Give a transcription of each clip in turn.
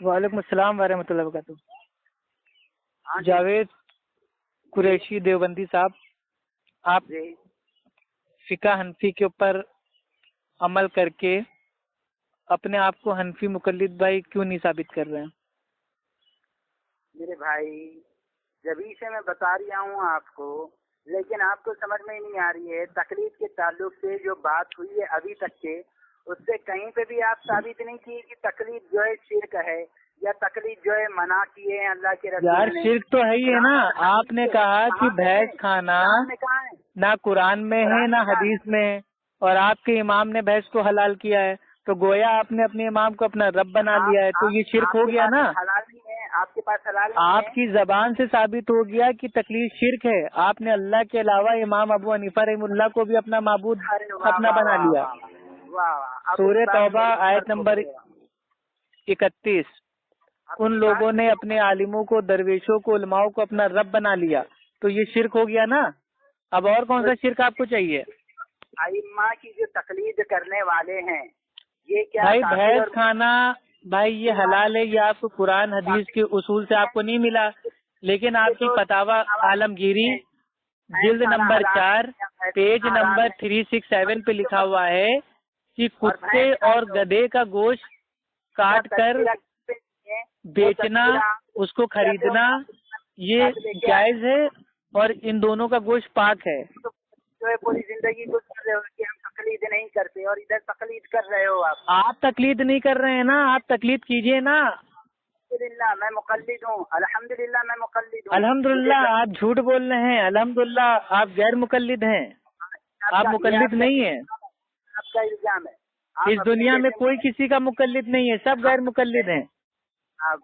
وعلیکم السلام ورحمۃ اللہ وبرکاتہ. جاوید قریشی دیوبندی صاحب، آپ فقہ حنفی کے اوپر عمل کر کے اپنے آپ کو حنفی مقلد بھائی کیوں نہیں ثابت کر رہے ہیں؟ میرے بھائی جبھی سے میں بتا رہا ہوں آپ کو، لیکن آپ کو سمجھ میں نہیں آ رہی ہے. تقلید کے تعلق سے جو بات ہوئی ہے ابھی تک کے، اس سے کہیں پہ بھی آپ ثابت نہیں کی کہ تقلید جو ہے شرک ہے یا تقلید جو ہے منع کیے ہیں اللہ کے رسول یار نے. شرک تو ہے ہی ہے نا. آپ نے کہا کہ بھینس کھانا نہ قرآن میں ہے نہ حدیث میں ہے، اور آپ کے امام نے بھینس کو حلال کیا ہے، تو گویا آپ نے اپنے امام کو اپنا رب بنا لیا ہے، تو یہ شرک ہو گیا نا. حلال نہیں ہے آپ کے پاس، حلال نہیں ہے. آپ کی زبان سے ثابت ہو گیا کہ تقلید شرک ہے. آپ نے اللہ کے علاوہ امام ابو حنیفہ رحمہ اللہ کو بھی اپنا معبود اپنا بنا لیا. سورہ توبہ آیت نمبر 31. ان لوگوں نے اپنے عالموں کو، درویشوں کو، علماؤں کو اپنا رب بنا لیا، تو یہ شرک ہو گیا نا. اب اور کون سا شرک آپ کو چاہیے؟ ائمہ کی جو تقلید کرنے والے ہیں، یہ کیا بھائی بھینس کھانا بھائی یہ حلال ہے، یہ آپ کو قرآن حدیث کے اصول سے آپ کو نہیں ملا، لیکن آپ کی فتاوی عالمگیری جلد نمبر 4 پیج نمبر 367 پہ لکھا ہوا ہے کہ کتے اور گدھے کا گوشت کاٹ کر بیچنا، اس کو خریدنا یہ جائز ہے، اور ان دونوں کا گوشت پاک ہے. جو ہے پوری زندگی گزار رہے ہو کہ ہم تقلید نہیں کرتے، اور ادھر تقلید کر رہے ہو. آپ تقلید نہیں کر رہے ہیں نا، آپ تقلید کیجئے نا. الحمدللہ میں مقلد ہوں، الحمدللہ میں مقلد ہوں. الحمدللہ آپ جھوٹ بول رہے ہیں. الحمدللہ آپ غیر مقلد ہیں، آپ مقلد نہیں ہیں. آپ کا الزام ہے. اس دنیا میں کوئی کسی کا مقلد نہیں ہے، سب غیر مقلد ہیں.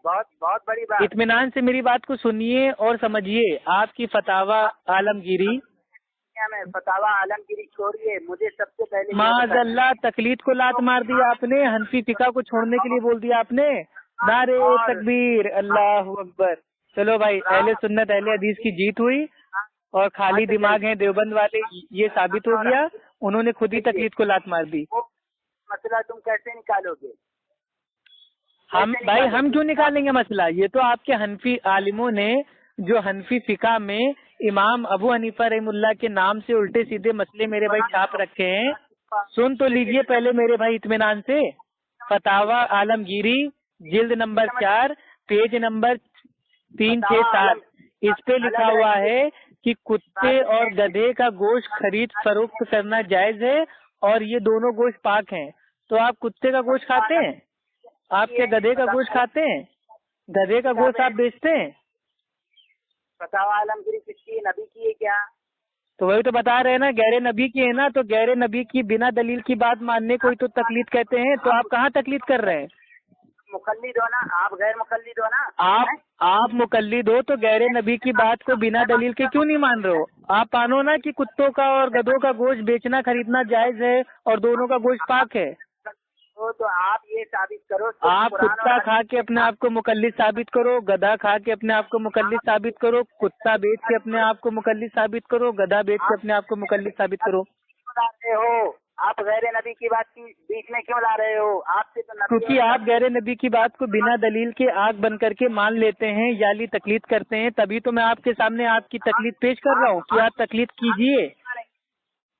بہت بہت بڑی بات. اطمینان سے میری بات کو سنیے اور سمجھیے. آپ کی فتاوی عالمگیری، میں فتاوی عالمگیری چھوڑیے، مجھے سب سے پہلے معاذ اللہ تقلید کو لات مار دی آپ نے، حنفی فقہ کو چھوڑنے کے لیے بول دیا آپ نے. نعرے تکبیر، اللہ اکبر. چلو بھائی، اہل سنت اہل حدیث کی جیت ہوئی، اور خالی دماغ ہیں دیوبند والے، یہ ثابت ہو گیا. انہوں نے خود ہی تقلید کو لات مار دی. مسئلہ تم کیسے نکالو گے؟ ہم کیوں نکالیں گے مسئلہ؟ یہ تو آپ کے حنفی عالموں نے جو حنفی فقہ میں امام ابو حنیفہ رحم اللہ کے نام سے الٹے سیدھے مسئلے میرے بھائی چھاپ رکھے ہیں. سن تو لیجئے پہلے میرے بھائی اطمینان سے. فتاوی عالمگیری جلد نمبر 4 پیج نمبر 367 اس پہ لکھا ہوا ہے کہ کتے اور گدھے کا گوشت خرید فروخت کرنا جائز ہے، اور یہ دونوں گوشت پاک ہیں. تو آپ کتے کا گوشت کھاتے ہیں؟ آپ کے گدھے کا گوشت کھاتے ہیں؟ گدھے کا گوشت آپ بیچتے ہیں؟ فتاوی عالمگیری کس کی؟ نبی کی ہے کیا؟ تو وہی تو بتا رہے ہیں نا، غیر نبی کی ہے نا. تو غیر نبی کی بنا دلیل کی بات ماننے کو ہی تو تقلید کہتے ہیں. تو آپ کہاں تقلید کر رہے ہیں؟ مقلد ہو نا آپ، غیر مقلد ہو نا آپ مقلد ہو تو غیر نبی کی بات کو بنا دلیل کے کیوں نہیں مان رہے ہو؟ آپ مانو نا کہ کتوں کا اور گدھوں کا گوشت بیچنا خریدنا جائز ہے، اور دونوں کا گوشت پاک ہے. تو آپ یہ ثابت کرو. آپ کتا کھا کے اپنے آپ کو مقلد ثابت کرو، گدھا کھا کے اپنے آپ کو مقلد ثابت کرو، کتا بیچ کے اپنے آپ کو مقلد ثابت کرو، گدھا بیچ کے اپنے آپ کو مقلد ثابت کرو. آپ غیر نبی کی بات کی بیچ میں کیوں لا رہے ہو؟ آپ سے تو کیونکہ آپ غیر نبی کی بات کو بنا دلیل کے آگ بن کر کے مان لیتے ہیں، یالی تقلید کرتے ہیں. تبھی تو میں آپ کے سامنے آپ کی تقلید پیش کر رہا ہوں کہ آپ تقلید کیجئے.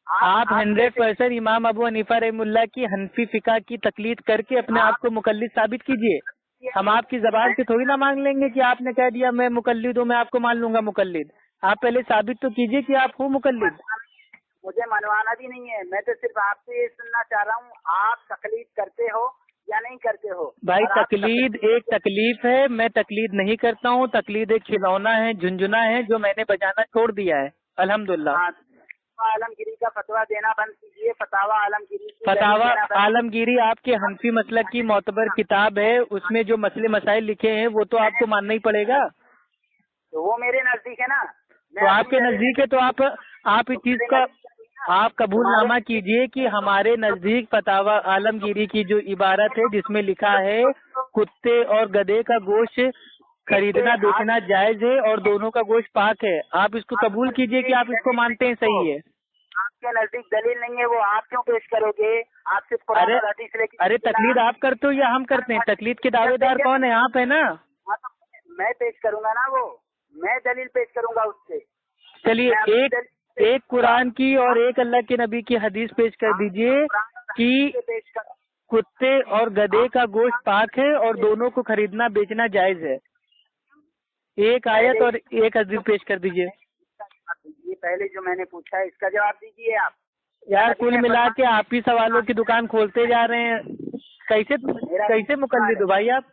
آپ 100% امام ابو حنیفہ رحم اللہ کی حنفی فقہ کی تقلید کر کے اپنے آپ کو مقلد ثابت کیجئے. ہم آپ کی زبان سے تھوڑی نہ مانگ لیں گے کہ آپ نے کہہ دیا میں مقلد ہوں، میں آپ کو مان لوں گا مقلد. آپ پہلے ثابت تو کیجئے کہ آپ ہو مقلد. مجھے منوانا بھی نہیں ہے، میں تو صرف آپ سے یہ سننا چاہ رہا ہوں، آپ تقلید کرتے ہو یا نہیں کرتے ہو؟ بھائی تقلید ایک تکلیف ہے، میں تقلید نہیں کرتا ہوں. تقلید ایک کھلونا ہے، جھنجھنا ہے جو میں نے بجانا چھوڑ دیا ہے الحمدللہ. عالمگیری کا فتویٰ دینا بند کیجیے. فتاوی عالمگیری فتاوی عالمگیری آپ کے حنفی مسلک کی معتبر کتاب ہے، اس میں جو مسئلے مسائل لکھے ہیں وہ تو آپ کو ماننا ہی پڑے گا. تو وہ میرے نزدیک ہے نا. تو آپ کے نزدیک ہے تو آپ اس چیز کا آپ قبول نامہ کیجئے کہ ہمارے نزدیک فتاوی عالمگیری کی جو عبارت ہے جس میں لکھا ہے کتے اور گدھے کا گوشت خریدنا بیچنا جائز ہے اور دونوں کا گوشت پاک ہے، آپ اس کو قبول کیجئے کہ آپ اس کو مانتے ہیں صحیح ہے. آپ کے نزدیک دلیل نہیں ہے، وہ آپ کیوں پیش کرو گے؟ आप सिर्फ कुरान और हदीस लेके। अरे तकलीद आप करते हो या हम करते हैं? तकलीद के दावेदार कौन है? आप है ना। मैं पेश करूंगा ना, वो मैं दलील पेश करूंगा उससे। चलिए एक कुरान की और एक अल्लाह के नबी की हदीस पेश कर दीजिए कि कुत्ते और गधे का गोश्त पाक है और दोनों को खरीदना बेचना जायज है। एक आयत और एक हदीस पेश कर दीजिए। ये पहले जो मैंने पूछा है इसका जवाब दीजिए आप। यार कुल मिला के आप ही सवालों की दुकान खोलते जा रहे हैं। कैसे मुकल्लिद हो भाई आप?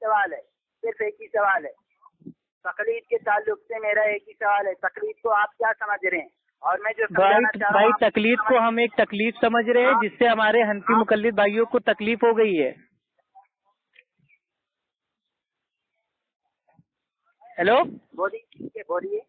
सवाल है, सिर्फ एक ही सवाल है। तकलीद के ताल्लुक से मेरा एक ही सवाल है, तकलीद को आप क्या समझ रहे हैं? और मैं जो भाई तकलीफ को हम एक तकलीफ समझ रहे हैं जिससे हमारे हनफी मुकल्लिद भाइयों को तकलीफ हो गई है। हेलो बोलिए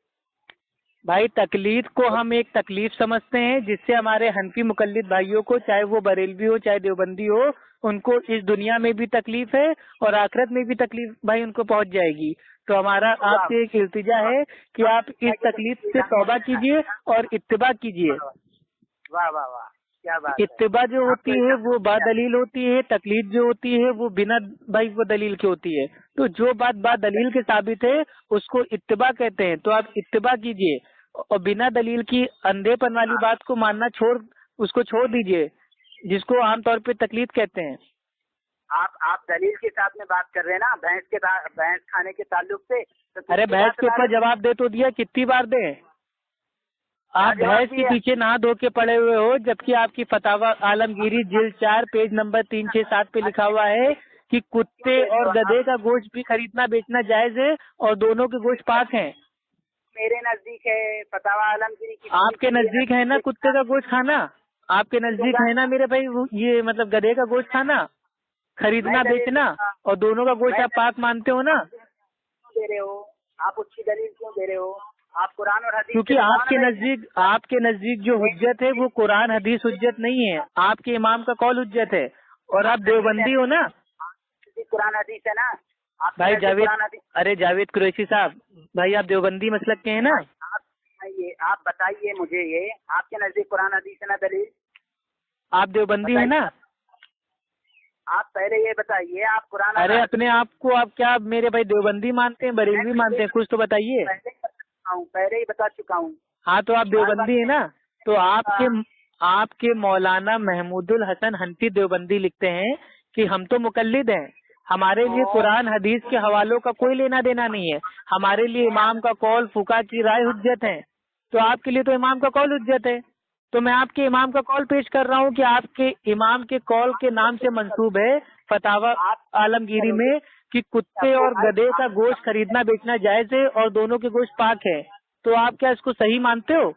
भाई, तकलीद को हम एक तकलीफ समझते हैं जिससे हमारे हनफी मुकल्लिद भाइयों को, चाहे वो बरेलवी हो चाहे देवबंदी हो, उनको इस दुनिया में भी तकलीफ है और आखिरत में भी तकलीफ भाई उनको पहुंच जाएगी। तो हमारा आपसे एक इल्तिजा है कि आप इस तकलीफ से तौबा कीजिए और इत्तिबा कीजिए। वाह वाह वाह, क्या बात। इत्तिबा जो होती है वो बादलील होती है, तकलीद जो होती है वो बिना भाई वो दलील की होती है। तो जो बात दलील के साबित है उसको इत्तिबा कहते हैं। तो आप इत्तिबा कीजिए और बिना दलील की अंधेपन वाली बात को मानना उसको छोड़ दीजिए, जिसको आमतौर पे तकलीद कहते हैं। आप दलील के साथ में बात कर रहे हैं ना, भैंस खाने के ताल्लुक से। तो अरे भैंस के ऊपर जवाब दे तो दिया, कितनी बार दें? आप भैंस के पीछे नहा धो के पड़े हुए हो, जबकि आपकी फतावा आलमगीरी जिल्द 4 पेज नंबर 367 पे लिखा हुआ है कि कुत्ते और गधे का गोश्त भी खरीदना बेचना जायज है और दोनों के गोश्त पाक हैं। मेरे नजदीक है फतावा आलमगीरी की। आपके नजदीक है ना कुत्ते का गोश्त खाना? आपके नजदीक है ना मेरे भाई ये मतलब गधे का गोश्त खाना, खरीदना बेचना, और दोनों का गोश्त आप पाक मानते हो ना? दे रहे हो आप उसकी दलील क्यों दे रहे हो? आप कुरान और हदीस, क्योंकि आपके नजदीक जो हुज्जत है वो कुरान हदीस हुज्जत नहीं है, आपके इमाम का कौल हुज्जत है। और आप देवबंदी हो ना? कुरान हदीस है ना भाई जावेद कुरैशी साहब, भाई आप देवबंदी मसलक के हैं ना? आप बताइए मुझे, ये आपके नजदीक कुरान हदीस है ना दलील? आप देवबंदी है ना? आप पहले ये बताइए, आप कुरान। अरे अपने आप को आप क्या मेरे भाई देवबंदी मानते हैं, बरेलवी मानते हैं? कुछ तो बताइए। पहले ही बता चुका हूँ। हाँ तो आप देवबंदी है ना? तो आपके मौलाना महमूदुल हसन हनफी देवबंदी लिखते हैं कि हम तो मुकल्लिद हैं, हमारे लिए कुरान हदीस के हवालों का कोई लेना देना नहीं है, हमारे लिए इमाम का कौल फुका की राय हुज्जत है। तो आपके लिए तो इमाम का कौल हुज्जत है। तो मैं आपके इमाम का कौल पेश कर रहा हूँ कि आपके इमाम के कौल के नाम से मंसूब है फतावा आलमगीरी में कि कुत्ते और गधे का गोश्त खरीदना बेचना जायज है और दोनों के गोश्त पाक है। तो आप क्या इसको सही मानते हो?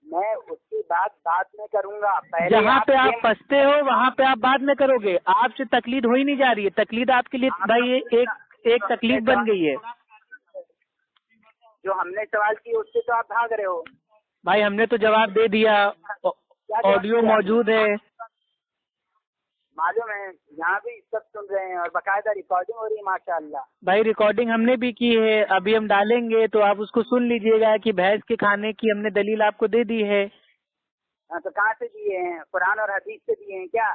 मैं उसकी बात बाद में करूंगा। जहाँ पे आप फंसते हो वहाँ पे आप बाद में करोगे। आपसे तकलीद हो ही नहीं जा रही है। तकलीद आपके लिए भाई एक तकलीफ बन गई है। जो हमने सवाल किए उससे तो आप भाग रहे हो। भाई हमने तो जवाब दे दिया, ऑडियो मौजूद है, मालूम है, यहाँ भी सब सुन रहे हैं और बाकायदा रिकॉर्डिंग हो रही है माशाअल्लाह। भाई रिकॉर्डिंग हमने भी की है, अभी हम डालेंगे तो आप उसको सुन लीजिएगा कि भैंस के खाने की हमने दलील आपको दे दी है। तो कहाँ से दिए हैं? कुरान और हदीस से दिए हैं क्या?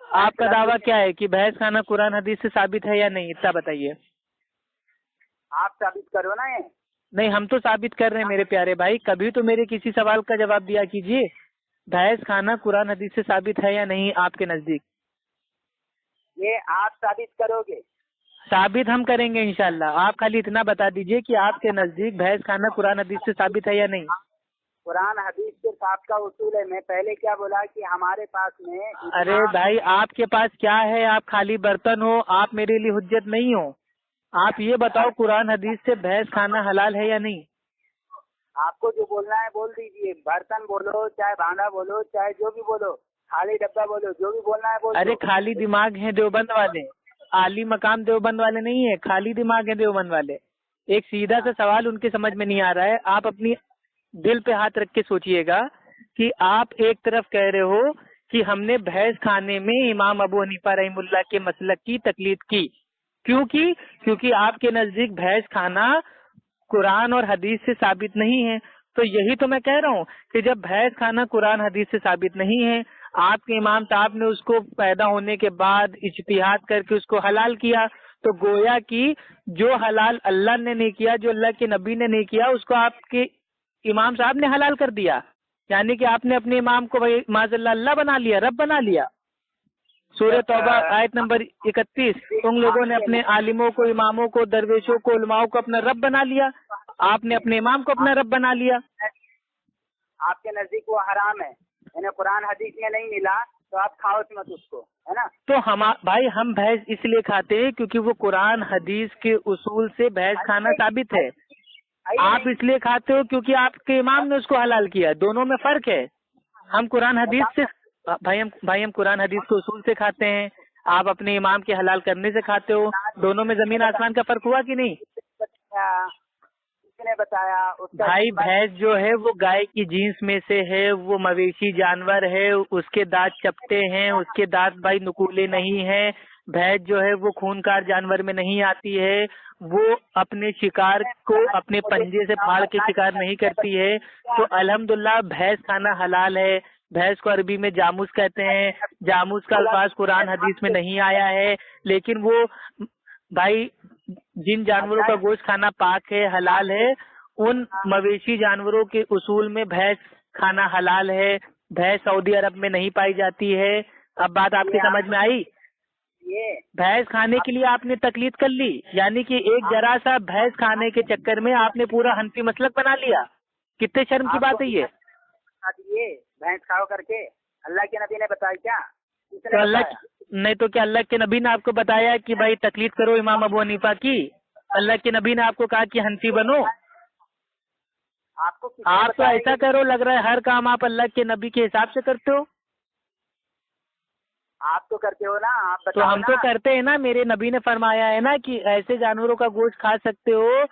आपका दावा क्या है कि भैंस खाना कुरान हदीस से साबित है या नहीं, इतना बताइए। आप साबित करो ना। ये नहीं, हम तो साबित कर रहे हैं मेरे प्यारे भाई। कभी तो मेरे किसी सवाल का जवाब दिया कीजिए। भैंस खाना कुरान हदीस से साबित है या नहीं आपके नजदीक? ये आप साबित करोगे? साबित हम करेंगे इंशाल्लाह। आप खाली इतना बता दीजिए कि आपके नजदीक भैंस खाना कुरान हदीस से साबित है या नहीं। कुरान हदीस सिर्फ आपका उसूल है। मैं पहले क्या बोला कि हमारे पास में। अरे भाई आपके पास क्या है? आप खाली बर्तन हो, आप मेरे लिए हुज्जत नहीं हो। आप ये बताओ कुरान हदीस से भैंस खाना हलाल है या नहीं? आपको जो बोलना है बोल दीजिए। बर्तन बोलो, चाहे भांडा बोलो, चाहे जो भी बोलो, खाली डब्बा बोलो, जो भी बोलना है बोलो। अरे खाली दिमाग है देवबंद वाले, आली मकाम देवबंद वाले नहीं है, खाली दिमाग है देवबंद वाले। एक सीधा सा सवाल उनके समझ में नहीं आ रहा है। आप अपनी दिल पे हाथ रख के सोचिएगा कि आप एक तरफ कह रहे हो कि हमने भैंस खाने में इमाम अबू हनीफा रहमुल्लाह के मसलक की तकलीद की, क्योंकि आपके नजदीक भैंस खाना कुरान और हदीस से साबित नहीं है। तो यही तो मैं कह रहा हूँ कि जब भैंस खाना कुरान हदीस से साबित नहीं है, آپ کے امام صاحب نے اس کو پیدا ہونے کے بعد اجتہاد کر کے اس کو حلال کیا، تو گویا کہ جو حلال اللہ نے نہیں کیا، جو اللہ کے نبی نے نہیں کیا، اس کو آپ کے امام صاحب نے حلال کر دیا، یعنی کہ آپ نے اپنے امام کو معاذ اللہ بنا لیا، رب بنا لیا۔ سورہ توبہ آیت نمبر 31، تم لوگوں نے اپنے عالموں کو، اماموں کو، درویشوں کو، علماؤں کو اپنا رب بنا لیا، آپ نے اپنے امام کو اپنا رب بنا لیا۔ آپ کے نزدیک وہ حرام ہے، انہیں قرآن حدیث میں نہیں ملا تو آپ کھاؤ مت اس کو، ہے نا؟ تو بھائی ہم بھینس اس لیے کھاتے ہیں کیونکہ وہ قرآن حدیث کے اصول سے بھینس کھانا ثابت ہے۔ آپ اس لیے کھاتے ہو کیونکہ آپ کے امام نے اس کو حلال کیا، دونوں میں فرق ہے۔ ہم قرآن حدیث سے بھائی ہم قرآن حدیث کے اصول سے کھاتے ہیں، آپ اپنے امام کے حلال کرنے سے کھاتے ہو، دونوں میں زمین آسمان کا فرق ہوا کہ نہیں؟ کس نے بتایا؟ بھائی بھینس جو ہے وہ گائے کی جینس میں سے ہے، وہ مویشی جانور ہے، اس کے دانت چپٹے ہیں، اس کے دانت بھائی نکولے نہیں ہیں۔ بھینس جو ہے وہ خونخوار جانور میں نہیں آتی ہے، وہ اپنے شکار کو اپنے پنجے سے پھاڑ کے شکار نہیں کرتی ہے۔ تو الحمدللہ بھینس کھانا حلال ہے۔ بھینس کو عربی میں جاموس کہتے ہیں، جاموس کا الفاظ قرآن حدیث میں نہیں آیا ہے، لیکن وہ بھائی جن جانوروں کا گوشت کھانا پاک ہے، حلال ہے، ان مویشی جانوروں کے اصول میں بھینس کھانا حلال ہے۔ بھینس سعودی عرب میں نہیں پائی جاتی ہے۔ اب بات آپ کی سمجھ میں آئی؟ بھینس کھانے کے لیے آپ نے تقلید کر لی، یعنی کہ ایک ذرا سا بھینس کھانے کے چکر میں آپ نے پورا حنفی مسلک بنا لیا۔ کتنے شرم کی بات ہے یہ؟ بھینس کھاؤ کر کے اللہ کے نبی نے بتایا کیا؟ تو نہیں تو کیا اللہ کے نبی نے آپ کو بتایا کہ بھائی تقلید کرو امام ابو حنیفہ کی؟ اللہ کے نبی نے آپ کو کہا کہ حنفی بنو؟ آپ تو ایسا کرو، لگ رہا ہے ہر کام آپ اللہ کے نبی کے حساب سے کرتے ہو۔ آپ تو کرتے ہو نا، آپ تو ہم تو کرتے ہیں نا، میرے نبی نے فرمایا ہے نا کہ ایسے جانوروں کا گوشت کھا سکتے ہو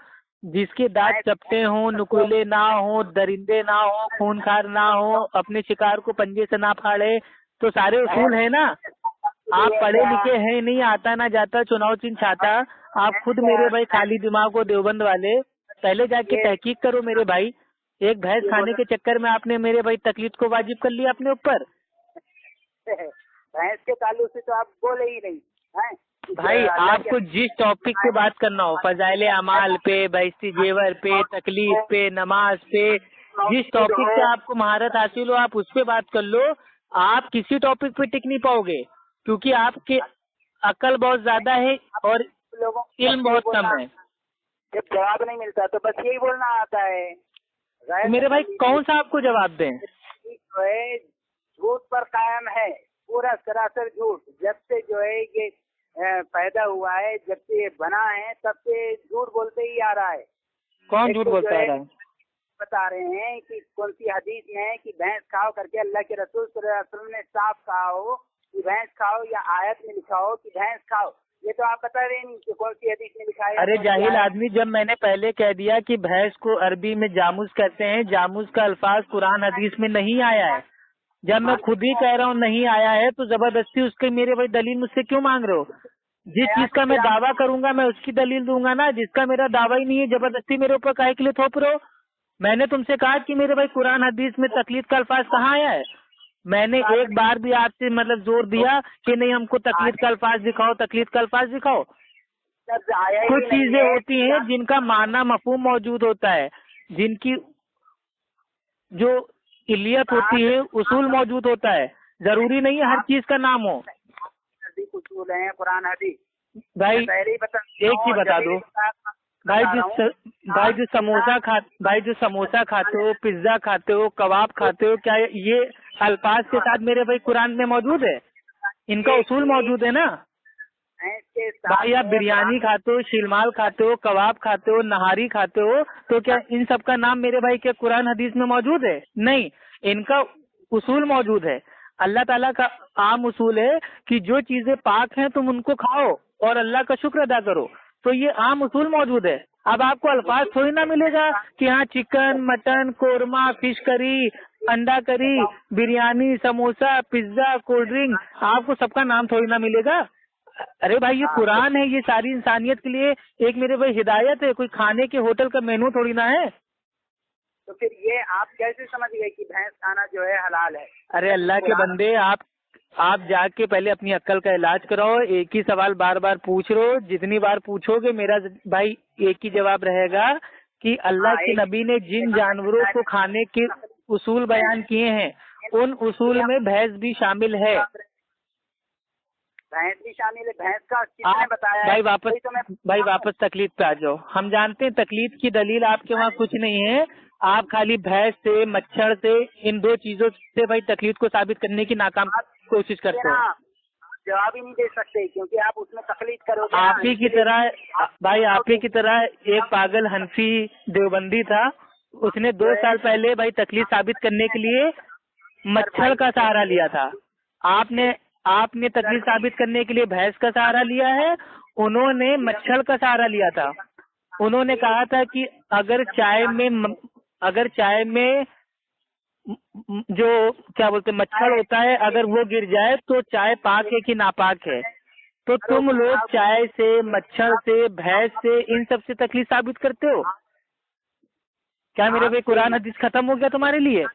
جس کے دانت چپٹے ہوں، نکولے نہ ہوں، درندے نہ ہوں، خونخوار نہ ہوں، اپنے شکار کو پنجے سے نہ پھاڑے۔ تو سارے اصول ہیں نا۔ آپ پڑھے لکھے ہیں نہیں، آتا نہ جاتا چناؤ چن چھاتا، آپ خود میرے بھائی خالی دماغ ہو دیوبند والے، پہلے جا کے تحقیق کرو میرے بھائی۔ ایک بھینس کھانے کے چکر میں آپ نے میرے بھائی تقلید کو واجب کر لیا اپنے اوپر۔ بھینس کے تعلق سے تو آپ بولے ہی نہیں بھائی، آپ کو جس ٹاپک پہ بات کرنا ہو، فضائل اعمال پہ، بہشتی زیور پہ، تقلید پہ، نماز پہ، جس ٹاپک پہ آپ کو مہارت حاصل ہو آپ اس پہ بات کر لو۔ آپ کسی ٹاپک پہ ٹک نہیں پاؤ گے کیونکہ آپ کے عقل بہت زیادہ ہے اور علم بہت کم ہے۔ جب جواب نہیں ملتا تو بس یہی بولنا آتا ہے۔ میرے بھائی کون سا آپ کو جواب دیں؟ جھوٹ پر قائم ہے، پورا سراسر جھوٹ۔ جب سے جو ہے یہ پیدا ہوا ہے، جب سے یہ بنا ہے، تب سے جھوٹ بولتے ہی آ رہا ہے۔ کون جھوٹ بولتا آ رہا ہے؟ بتا رہے ہیں کہ کون سی حدیث میں کہ بھینس کھاؤ کر کے اللہ کے رسول صلی اللہ علیہ وسلم نے صاف کہا ہو کہ بھینس کھاؤ، یا آیت میں لکھا ہو کہ بھینس کھاؤ، یہ تو آپ بتا رہے نہیں کہ کون سی حدیث میں لکھا ہے۔ ارے جاہل آدمی، جب میں نے پہلے کہہ دیا کہ بھینس کو عربی میں جاموس کہتے ہیں، جاموس کا الفاظ قرآن حدیث میں نہیں آیا ہے، جب میں خود ہی کہہ رہا ہوں نہیں آیا ہے تو زبردستی اس کے میرے بھائی دلیل مجھ سے کیوں مانگ رہے ہو؟ جس چیز کا میں دعویٰ کروں گا میں اس کی دلیل دوں گا نا، جس کا میرا دعویٰ ہی نہیں ہے زبردستی میرے اوپر کاہے کے لیے تھوپ رہے ہو؟ میں نے تم سے کہا کہ میرے بھائی قرآن حدیث میں تقلید کا الفاظ کہاں آیا ہے؟ میں نے ایک بار بھی آپ سے مطلب زور دیا کہ نہیں ہم کو تقلید کا الفاظ دکھاؤ، تقلید کا الفاظ دکھاؤ؟ کچھ چیزیں ہوتی ہیں جن کا معنی مفہوم موجود ہوتا ہے، جن کی جو علیت ہوتی ہے اصول موجود ہوتا ہے، ضروری نہیں ہے ہر چیز کا نام ہو۔ اصول ہیں قرآن حدیث۔ بھائی ایک چیز بتا دو، بھائی جو سموسا کھاتے ہو، پیزا کھاتے ہو، کباب کھاتے ہو، کیا یہ الفاظ کے ساتھ میرے بھائی قرآن میں موجود ہے؟ ان کا اصول موجود ہے نا۔ بھائی آپ بریانی کھاتے ہو، شیرمال کھاتے ہو، کباب کھاتے ہو، نہاری کھاتے ہو، تو کیا ان سب کا نام میرے بھائی کے قرآن حدیث میں موجود ہے؟ نہیں، ان کا اصول موجود ہے۔ اللہ تعالیٰ کا عام اصول ہے کہ جو چیزیں پاک ہیں تم ان کو کھاؤ اور اللہ کا شکر ادا کرو، تو یہ عام اصول موجود ہے۔ اب آپ کو الفاظ تھوڑی نہ ملے گا کہ ہاں chicken, mutton, korma, fish curry, انڈا curry, biryani, samosa, pizza, cold drink, آپ کو سب کا نام تھوڑی نہ ملے گا۔ ارے بھائی یہ قرآن ہے، یہ ساری انسانیت کے لیے ایک میرے بھائی ہدایت ہے، کوئی کھانے کے ہوٹل کا مینو تھوڑی نہ ہے۔ तो फिर ये आप कैसे समझ गए कि भैंस खाना जो है हलाल है? अरे अल्लाह के बंदे, आप जाके पहले अपनी अक्ल का इलाज कराओ। एक ही सवाल बार बार पूछ रहे हो, जितनी बार पूछोगे मेरा भाई एक ही जवाब रहेगा कि अल्लाह के नबी ने जिन जानवरों को खाने के उसूल बयान किए हैं उन उसूल में भैंस भी शामिल है। भैंस भी शामिल है? भैंस का किसने बताया है? भाई वापस तकलीद पे आ जाओ। हम जानते हैं तकलीद की दलील आपके वहाँ कुछ नहीं है। आप खाली भैंस से, मच्छर से, इन दो चीजों से भाई तकलीद को साबित करने की नाकाम कोशिश करते हो। जवाब ही नहीं दे सकते क्योंकि आप उसमें तकलीद करोगे। आप ही की तरह एक पागल हनफी देवबंदी था, उसने 2 साल पहले भाई तकलीद साबित करने के लिए मच्छर का सहारा लिया था। आपने तकलीद साबित करने के लिए भैंस का सहारा लिया है, उन्होंने मच्छर का सहारा लिया था। उन्होंने कहा था कि अगर चाय में जो क्या बोलते मच्छर होता है, अगर वो गिर जाए तो चाय पाक है कि नापाक है। तो तुम लोग चाय से, मच्छर से, भैंस से, इन सब से तकलीफ साबित करते हो। क्या मेरे भाई कुरान हदीस खत्म हो गया तुम्हारे लिए?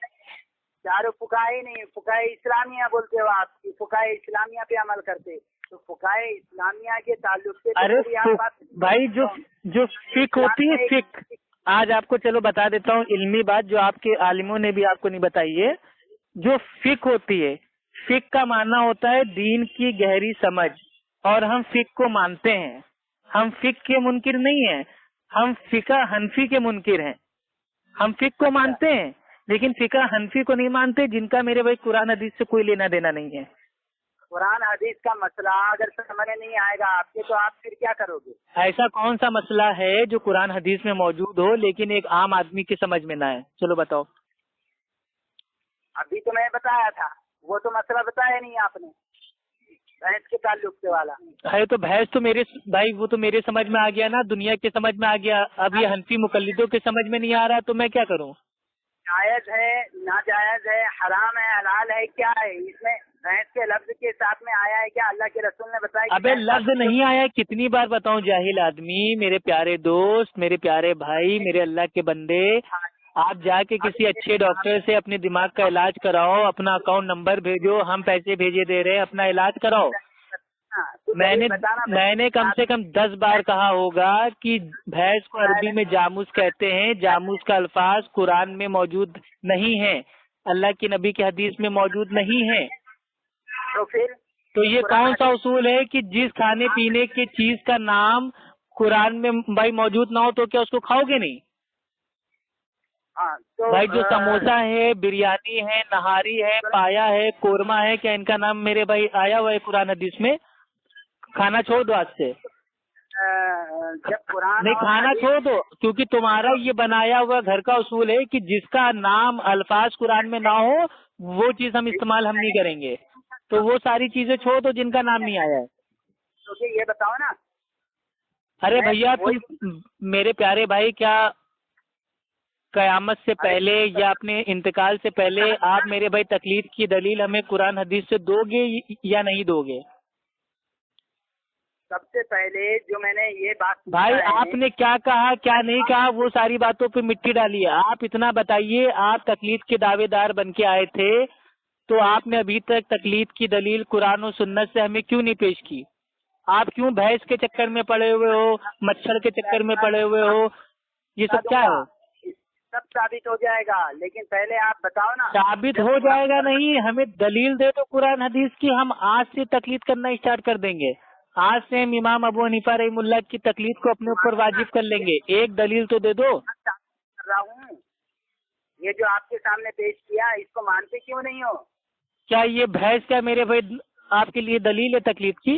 चारों फुकाए नहीं, फुकाए इस्लामिया बोलते हो आप, फुकाए इस्लामिया पे अमल करते, तो फुकाए इस्लामिया के ताल्लुक से अरे भाई जो फिक होती है, फिक, आज आपको चलो बता देता हूँ इल्मी बात जो आपके आलिमों ने भी आपको नहीं बताई है। जो फिक होती है, फिक का मानना होता है दीन की गहरी समझ, और हम फिक को मानते हैं। हम फिक के मुनकिर नहीं हैं, हम फिका हनफी के मुनकिर हैं। हम फिक को मानते हैं लेकिन फिका हनफी को नहीं मानते, जिनका मेरे भाई कुरान हदीस से कोई लेना देना नहीं है। कुरान हदीस का मसला अगर समझ नहीं आएगा आपके, तो आप फिर क्या करोगे? ऐसा कौन सा मसला है जो कुरान हदीस में मौजूद हो लेकिन एक आम आदमी की समझ में ना है? चलो बताओ। अभी तो मैं बताया था, वो तो मसला बताया नहीं आपने, भैंस के ताल्लुक से वाला है। तो भैंस तो मेरे भाई वो तो मेरे समझ में आ गया ना, दुनिया के समझ में आ गया। अब ये हनफी मुकल्लिदों के समझ में नहीं आ रहा, तो मैं क्या करूं? जायज है, नाजायज है, हराम है, हलाल है, क्या है इसमें? भैंस के लफ्ज के साथ में आया है क्या? अल्लाह के रसूल ने बताया? अबे लफ्ज नहीं आया, कितनी बार बताऊं जाहिल आदमी। मेरे प्यारे दोस्त, मेरे प्यारे भाई, मेरे अल्लाह के बंदे, आप जाके किसी अच्छे डॉक्टर से अपने दिमाग का इलाज कराओ, अपना अकाउंट नंबर भेजो, हम पैसे भेजे दे रहे हैं, अपना इलाज कराओ। मैंने कम से कम 10 बार कहा होगा कि भैंस को अरबी में जामूस कहते हैं। जामूस का अल्फाज कुरान में मौजूद नहीं है, अल्लाह की नबी की हदीस में मौजूद नहीं है। तो ये कौन सा उसूल है कि जिस खाने पीने की चीज का नाम कुरान में भाई मौजूद ना हो तो क्या उसको खाओगे नहीं? तो भाई जो समोसा है, बिरयानी है, नहारी है, पाया है, कोरमा है, क्या इनका नाम मेरे भाई आया हुआ है कुरान हदीस में? खाना छोड़ दो आज से। जब कुरान नहीं, खाना छोड़ दो, क्योंकि तुम्हारा ये बनाया हुआ घर का उसूल है कि जिसका नाम अल्फाज कुरान में ना हो वो चीज हम इस्तेमाल हम नहीं करेंगे। तो वो सारी चीजें छोड़ दो जिनका नाम नहीं आया है। तो ये बताओ ना। अरे भैया तुम मेरे प्यारे भाई, क्या कयामत से पहले या अपने इंतकाल से पहले आप मेरे भाई तकलीफ की दलील हमें कुरान हदीस से दोगे या नहीं दोगे? सबसे पहले जो मैंने ये बात भाई आपने क्या कहा क्या नहीं कहा वो सारी बातों पे मिट्टी डालिए। आप इतना बताइए, आप तकलीफ के दावेदार बन के आए थे तो आपने अभी तक तकलीफ की दलील कुरान और सुन्नत से हमें क्यों नहीं पेश की? आप क्यों भैंस के चक्कर में पड़े हुए हो, मच्छर के चक्कर में पड़े हुए हो? ये सब क्या है? सब साबित हो जाएगा, लेकिन पहले आप बताओ ना। साबित हो जाएगा नहीं, हमें दलील दे दो कुरान हदीस की, हम आज से तकलीद करना स्टार्ट कर देंगे। आज से हम इमाम अबू हनीफा रहमुल्लाह की तकलीद को अपने ऊपर वाजिब कर लेंगे। एक दलील तो दे दो। कर रहा हूँ, ये जो आपके सामने पेश किया इसको मानते क्यों नहीं हो? क्या ये भैंस क्या मेरे भाई आपके लिए दलील है तकलीद की?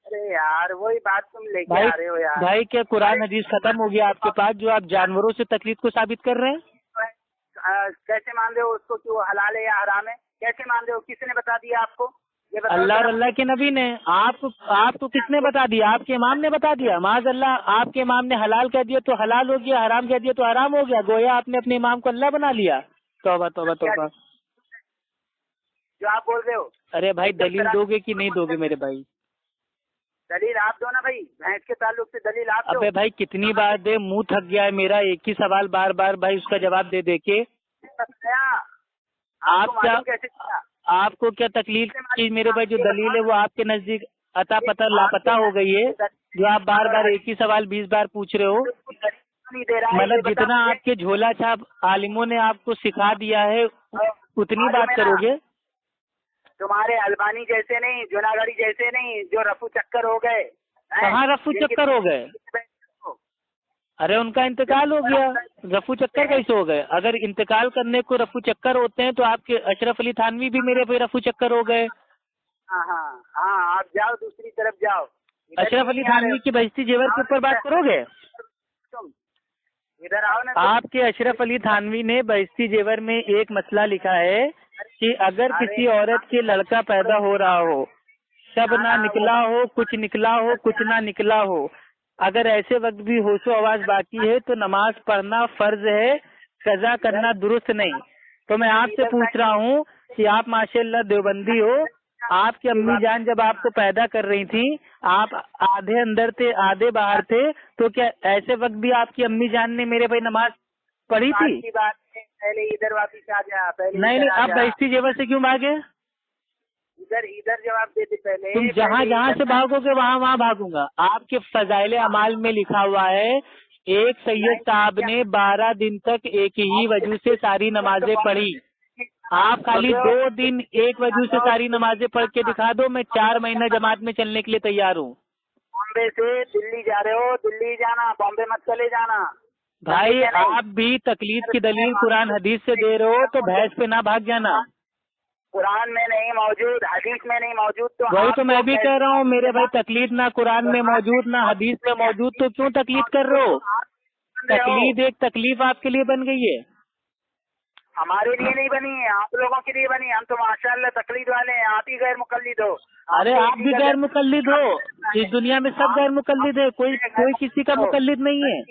अरे यार वही बात तुम लेके आ रहे हो यार। भाई क्या कुरान हदीस खत्म हो गया आपके पास जो आप जानवरों से तकलीद को साबित कर रहे हैं? कैसे मान रहे हो उसको कि वो हलाल है या हराम है? कैसे मान रहे हो? किसने बता दिया आपको? अल्लाह और अल्लाह के नबी ने। आपको किसने बता दिया? आपके इमाम ने बता दिया। माज़ अल्लाह, आपके इमाम ने हलाल कह दिया तो हलाल हो गया, हराम कह दिया तो हराम हो गया। गोया आपने अपने इमाम को अल्लाह बना लिया। तौबा तौबा तौबा। जो आप बोल रहे हो। अरे भाई दलील दोगे कि नहीं दोगे मेरे भाई? दलील आप दो ना भाई, भैंस के ताल्लुक से दलील आप दो। अबे भाई कितनी बार दे, मुंह थक गया है मेरा एक ही सवाल बार बार भाई उसका जवाब दे दे के। आप क्या, आपको क्या तकलीफ की मेरे भाई जो दलील है वो आपके नजदीक अता पता लापता हो गई है, जो आप बार बार एक ही सवाल 20 बार पूछ रहे हो। मतलब जितना आपके झोला छाप आलिमों ने आपको सिखा दिया है उतनी बात करोगे। तुम्हारे अलबानी जैसे नहीं, जूनागढ़ी जैसे नहीं, जो रफू चक्कर हो गए। कहाँ रफू चक्कर हो गए? अरे उनका इंतकाल हो गया, रफू चक्कर कैसे हो गए? अगर इंतकाल करने को रफू चक्कर होते हैं तो आपके अशरफ अली थानवी भी मेरे पे रफू चक्कर हो गए। हाँ, आप जाओ दूसरी तरफ जाओ। अशरफ अली थानवी की बहस्ती जेवर के ऊपर बात करोगे? तुम इधर आओ ना। आपके अशरफ अली थानवी ने बहस्ती जेवर में एक मसला लिखा है कि अगर किसी औरत के लड़का पैदा हो रहा हो, शब ना निकला हो, कुछ निकला हो, कुछ ना निकला हो, अगर ऐसे वक्त भी होशो आवाज बाकी है तो नमाज पढ़ना फर्ज है, कजा करना दुरुस्त नहीं। तो मैं आपसे पूछ रहा हूँ कि आप माशाल्लाह देवबंदी हो, आपकी अम्मी जान जब आपको पैदा कर रही थी, आप आधे अंदर थे आधे बाहर थे, तो क्या ऐसे वक्त भी आपकी अम्मी जान ने मेरे भाई नमाज पढ़ी थी? पहले इधर वापिस आ जा। पहले नहीं, आप बहस्ती जेवर से क्यों भागे? इधर जवाब देते पहले। तुम जहाँ से भागोगे वहाँ भागूंगा। आपके फजाइल अमाल में लिखा हुआ है एक सैयद साहब ने 12 दिन तक एक ही वजू से सारी नमाजें पढ़ी। आप खाली 2 दिन एक वजू से सारी नमाजें पढ़ के दिखा दो, मैं 4 महीने जमात में चलने के लिए तैयार हूँ। बॉम्बे से दिल्ली जा रहे हो, दिल्ली जाना, बॉम्बे मत चले जाना। भाई आप भी तकलीफ की दलील कुरान हदीस से दे रहे हो तो भैंस पे ना भाग जाना। कुरान में नहीं मौजूद, हदीस में नहीं मौजूद, तो वही तो मैं भी कह रहा हूँ मेरे भाई, तकलीद ना कुरान में मौजूद ना हदीस में मौजूद, तो क्यों तकलीद कर रहे हो? तकलीद एक तकलीफ आपके लिए बन गई है, हमारे लिए नहीं बनी है, आप लोगों के लिए बनी। हम तो माशाल्लाह तकलीद वाले हैं, आप ही गैर मुकल्लिद हो। अरे आप भी गैर मुकल्लिद हो, इस दुनिया में सब गैर मुकल्लिद है, कोई किसी का मुकल्लिद नहीं है।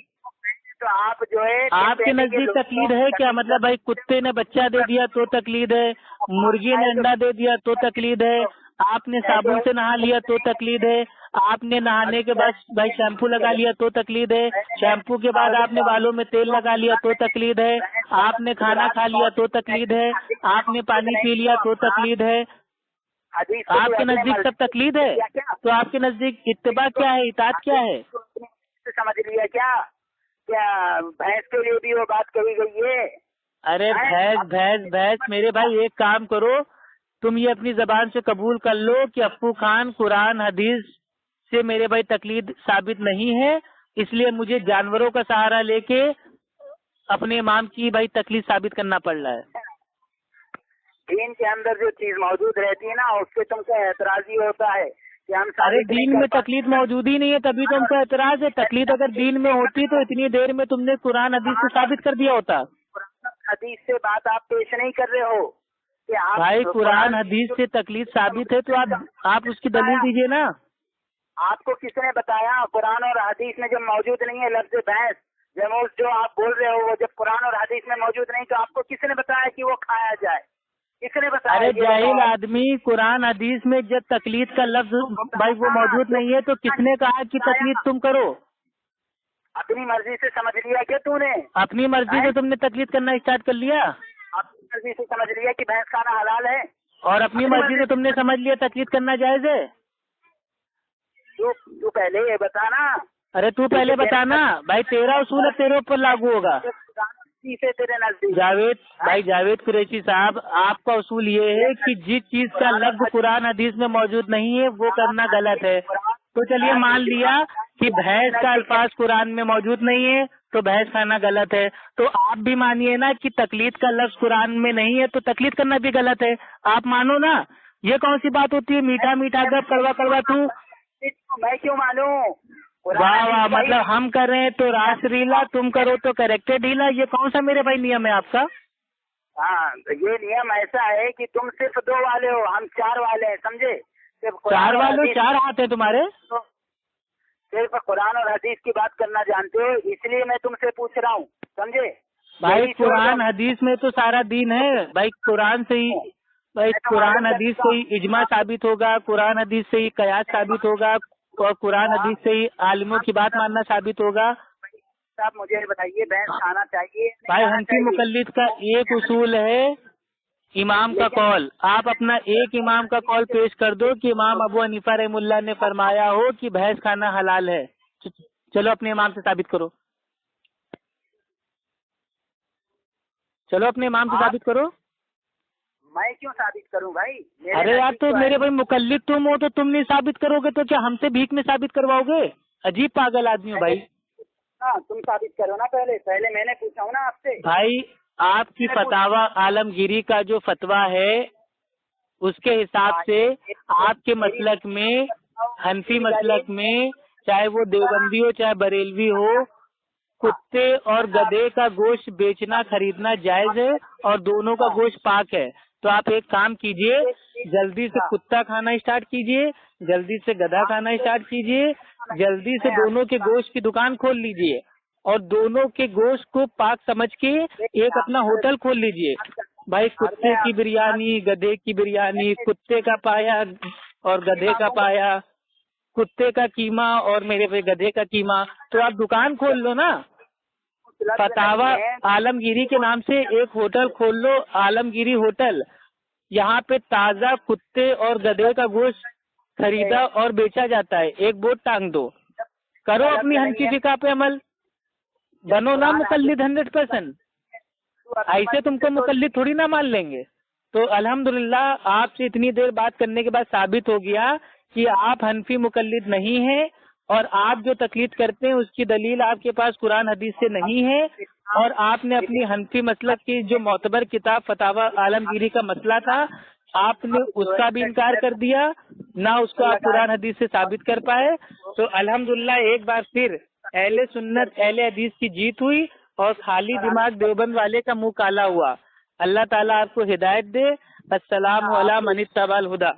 तो आप जो है आपके नजदीक तकलीद है क्या? मतलब भाई कुत्ते ने बच्चा दे दिया तो तकलीद है, मुर्गी ने अंडा दे दिया तो तकलीद है, आपने साबुन से नहा लिया तो तकलीद है, आपने नहाने के बाद भाई शैम्पू लगा लिया तो तकलीद है, शैम्पू के बाद आपने बालों में तेल लगा लिया तो तकलीद है, आपने खाना खा लिया तो तकलीद है, आपने पानी पी लिया तो तकलीद है। आपके नजदीक सब तकलीद है, तो आपके नजदीक इत्तिबा क्या है, इताअत क्या है? समझ लिया क्या भैंस के लिए भी वो बात कही गई है? अरे भैंस मेरे भाई, एक काम करो, तुम ये अपनी जबान से कबूल कर लो कि अप्पू खान कुरान हदीस से मेरे भाई तकलीद साबित नहीं है, इसलिए मुझे जानवरों का सहारा लेके अपने इमाम की भाई तकलीद साबित करना पड़ रहा है। दीन के अंदर जो चीज मौजूद रहती है ना, उसके तुमको एतराजी होता है कि हम। अरे दीन में तकलीद मौजूद ही नहीं है, तभी तो हमको एतराज है। तकलीद अगर दीन में होती तो इतनी देर में तुमने कुरान हदीस से साबित कर दिया होता। हदीस से बात आप पेश नहीं कर रहे हो कि आप भाई कुरान हदीस से तकलीद साबित है तो आप उसकी दलील दीजिए ना। आपको किसने बताया? कुरान और हदीस में जब मौजूद नहीं है लफ्ज भैंस, जो आप बोल रहे हो वो जब कुरान और हदीस में मौजूद नहीं, तो आपको किसने बताया कि वो खाया जाए? किसने बताया? अरे जाहिल आदमी, कुरान हदीस में जब तकलीद का लफ्ज भाई वो मौजूद नहीं है तो किसने कहा कि तकलीद तुम करो? अपनी मर्जी से समझ लिया क्या तूने? अपनी मर्जी से तुमने तकलीद करना स्टार्ट कर लिया? अपनी मर्जी से समझ लिया कि भैंस खाना हलाल है, और अपनी मर्जी से तुमने समझ लिया तकलीद करना जायज है? तू पहले ये बताना। अरे तू पहले बताना भाई, तेरा उसूल तेरे ऊपर लागू होगा। तेरे नजदीक जावेद कुरैशी साहब, आपका उसूल ये है कि जिस चीज का लफ्ज कुरान हदीस में मौजूद नहीं है वो करना गलत है। तो चलिए मान लिया कि भैंस का अल्फाज कुरान में मौजूद नहीं है तो भैंस खाना गलत है, तो आप भी मानिए ना कि तकलीद का लफ्ज कुरान में नहीं है तो तकलीद करना भी गलत है। आप मानो ना, ये कौन सी बात होती है? मीठा मीठा गप कड़वा कड़वा तू। मैं क्यों मानूं? वाह वाह, मतलब हम कर रहे हैं तो रास रीला, तुम करो तो करेक्टर ढीला, ये कौन सा मेरे भाई नियम है आपका? हाँ, ये नियम ऐसा है कि तुम सिर्फ 2 वाले हो, हम 4 वाले हैं, समझे? 4 वाले, 4 हाथ है तुम्हारे? तो सिर्फ कुरान और हदीस की बात करना जानते हो, इसलिए मैं तुमसे पूछ रहा हूँ, समझे? भाई कुरान हदीस में तो सारा दीन है भाई, कुरान से ही भाई, कुरान हदीस से ही इजमा साबित होगा, कुरान हदीस से ही कयास साबित होगा, और कुरान हदीस से ही आलिमों की बात मानना साबित होगा? आप मुझे बताइए, भैंस खाना चाहिए भाई हनफी मुकल्लिद का एक उसूल है इमाम का कौल। आप अपना एक इमाम का कौल पेश कर दो कि इमाम अबू हनीफा रहमुल्लाह ने फरमाया हो कि भैंस खाना हलाल है। चलो अपने इमाम से साबित करो, चलो अपने इमाम से साबित करो। मैं क्यों साबित करूं भाई? अरे यार तो मेरे भाई मुकल्लिद तुम हो, तो तुम नहीं साबित करोगे तो क्या हमसे भीख में साबित करवाओगे? अजीब पागल आदमी हो भाई। हाँ, तुम साबित करो ना, पहले मैंने पूछा हूँ ना आपसे। भाई आपकी फतावा आलमगीरी का जो फतवा है उसके हिसाब से आपके मसलक में, हनफी मसलक में, चाहे वो देवबंदी हो चाहे बरेलवी हो, कुत्ते और गधे का गोश्त बेचना खरीदना जायज है और दोनों का गोश्त पाक है। तो आप एक काम कीजिए, जल्दी से कुत्ता खाना स्टार्ट कीजिए, जल्दी से गधा खाना स्टार्ट कीजिए, जल्दी से दोनों के गोश्त की दुकान खोल लीजिए और दोनों के गोश्त को पाक समझ के एक अपना होटल खोल लीजिए। भाई कुत्ते की बिरयानी, गधे की बिरयानी, कुत्ते का पाया और गधे का पाया, कुत्ते का कीमा और मेरे पे गधे का कीमा, तो आप दुकान खोल लो ना। फतावा आलमगीरी के नाम से एक होटल खोल लो, आलमगीरी होटल। यहाँ पे ताज़ा कुत्ते और गधे का गोश्त खरीदा और बेचा जाता है। एक बोर्ड टांग दो, करो अपनी हनफी फिका पे अमल, बनो ना मुकल्लिद 100%। ऐसे तुमको मुकल्लिद थोड़ी ना मान लेंगे। तो अल्हम्दुलिल्लाह आपसे इतनी देर बात करने के बाद साबित हो गया कि आप हनफी मुकल्लिद नहीं हैं और आप जो तकलीद करते हैं उसकी दलील आपके पास कुरान हदीस से नहीं है। और आपने अपनी हनफी मसलक की जो मोतबर किताब फतावा आलमगीरी का मसला था, आपने उसका भी इनकार कर दिया, ना उसको आप कुरान हदीस से साबित कर पाए। तो अल्हम्दुलिल्लाह एक बार फिर अहले सुन्नत अहले हदीस की जीत हुई और खाली दिमाग देवबंद वाले का मुंह काला हुआ। अल्लाह ताला आपको हिदायत दे। अस्सलाम अला मन इत्तबअल हुदा।